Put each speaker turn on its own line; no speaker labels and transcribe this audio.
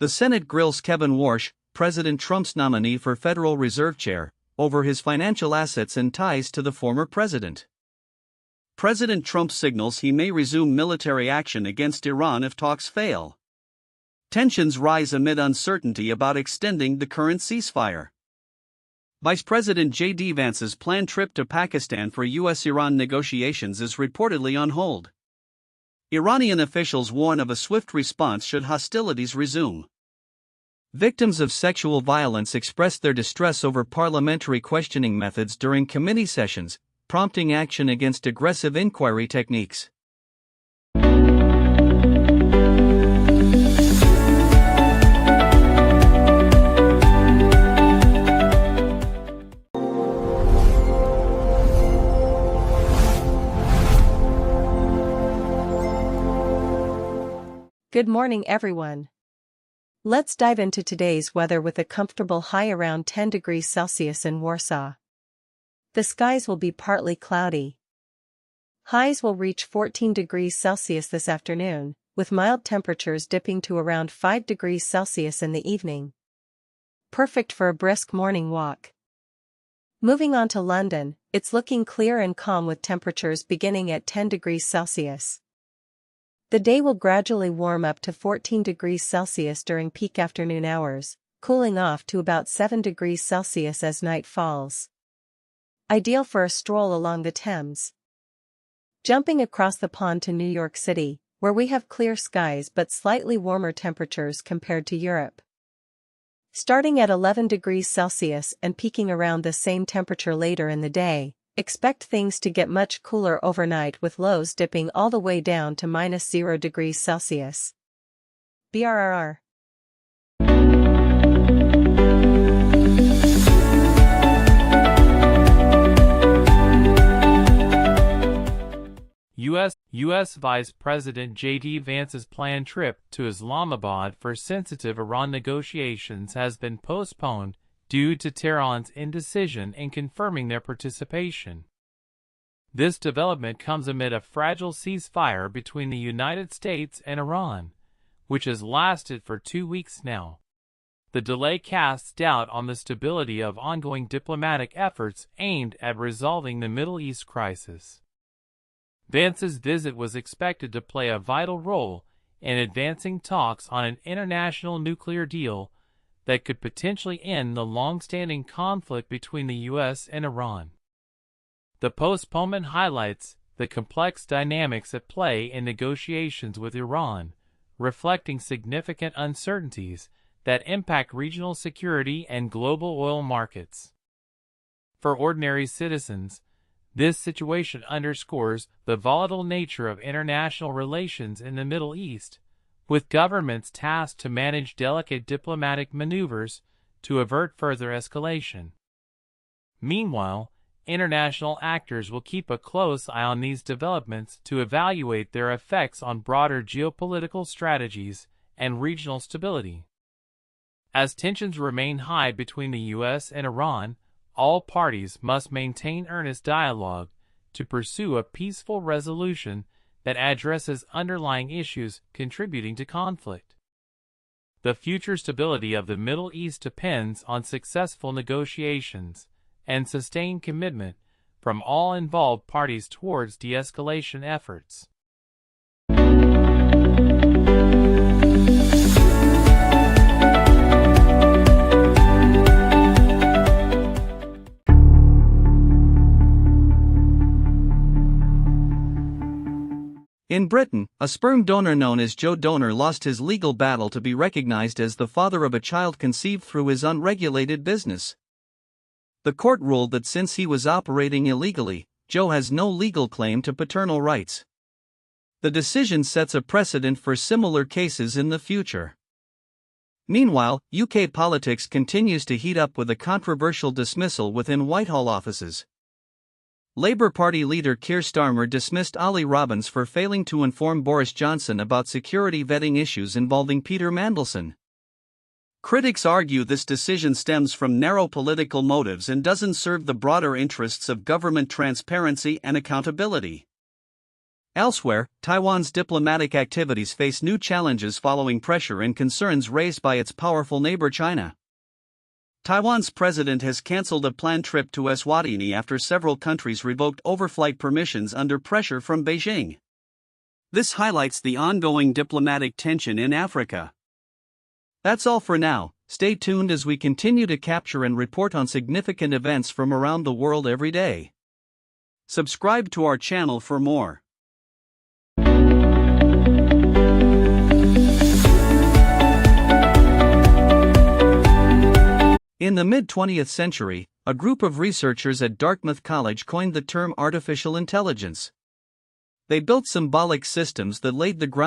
The Senate grills Kevin Warsh, President Trump's nominee for Federal Reserve Chair, over his financial assets and ties to the former president. President Trump signals he may resume military action against Iran if talks fail. Tensions rise amid uncertainty about extending the current ceasefire. Vice President J.D. Vance's planned trip to Pakistan for U.S.-Iran negotiations is reportedly on hold. Iranian officials warn of a swift response should hostilities resume. Victims of sexual violence expressed their distress over parliamentary questioning methods during committee sessions, prompting action against aggressive inquiry techniques.
Good morning, everyone. Let's dive into today's weather with a comfortable high around 10 degrees Celsius in Warsaw. The skies will be partly cloudy. Highs will reach 14 degrees Celsius this afternoon, with mild temperatures dipping to around 5 degrees Celsius in the evening. Perfect for a brisk morning walk. Moving on to London, it's looking clear and calm with temperatures beginning at 10 degrees Celsius. The day will gradually warm up to 14 degrees Celsius during peak afternoon hours, cooling off to about 7 degrees Celsius as night falls. Ideal for a stroll along the Thames. Jumping across the pond to New York City, where we have clear skies but slightly warmer temperatures compared to Europe. Starting at 11 degrees Celsius and peaking around the same temperature later in the day, expect things to get much cooler overnight with lows dipping all the way down to -0 degrees Celsius. BRRR.
U.S. Vice President J.D. Vance's planned trip to Islamabad for sensitive Iran negotiations has been postponed due to Tehran's indecision in confirming their participation. This development comes amid a fragile ceasefire between the United States and Iran, which has lasted for 2 weeks now. The delay casts doubt on the stability of ongoing diplomatic efforts aimed at resolving the Middle East crisis. Vance's visit was expected to play a vital role in advancing talks on an international nuclear deal that could potentially end the long-standing conflict between the U.S. and Iran. The postponement highlights the complex dynamics at play in negotiations with Iran, reflecting significant uncertainties that impact regional security and global oil markets. For ordinary citizens, this situation underscores the volatile nature of international relations in the Middle East, with governments tasked to manage delicate diplomatic maneuvers to avert further escalation. Meanwhile, international actors will keep a close eye on these developments to evaluate their effects on broader geopolitical strategies and regional stability. As tensions remain high between the U.S. and Iran, all parties must maintain earnest dialogue to pursue a peaceful resolution that addresses underlying issues contributing to conflict. The future stability of the Middle East depends on successful negotiations and sustained commitment from all involved parties towards de-escalation efforts.
In Britain, a sperm donor known as Joe Donor lost his legal battle to be recognized as the father of a child conceived through his unregulated business. The court ruled that since he was operating illegally, Joe has no legal claim to paternal rights. The decision sets a precedent for similar cases in the future. Meanwhile, UK politics continues to heat up with a controversial dismissal within Whitehall offices. Labour Party leader Keir Starmer dismissed Ollie Robbins for failing to inform Boris Johnson about security vetting issues involving Peter Mandelson. Critics argue this decision stems from narrow political motives and doesn't serve the broader interests of government transparency and accountability. Elsewhere, Taiwan's diplomatic activities face new challenges following pressure and concerns raised by its powerful neighbor China. Taiwan's president has cancelled a planned trip to Eswatini after several countries revoked overflight permissions under pressure from Beijing. This highlights the ongoing diplomatic tension in Africa. That's all for now. Stay tuned as we continue to capture and report on significant events from around the world every day. Subscribe to our channel for more. In the mid-20th century, a group of researchers at Dartmouth College coined the term artificial intelligence. They built symbolic systems that laid the groundwork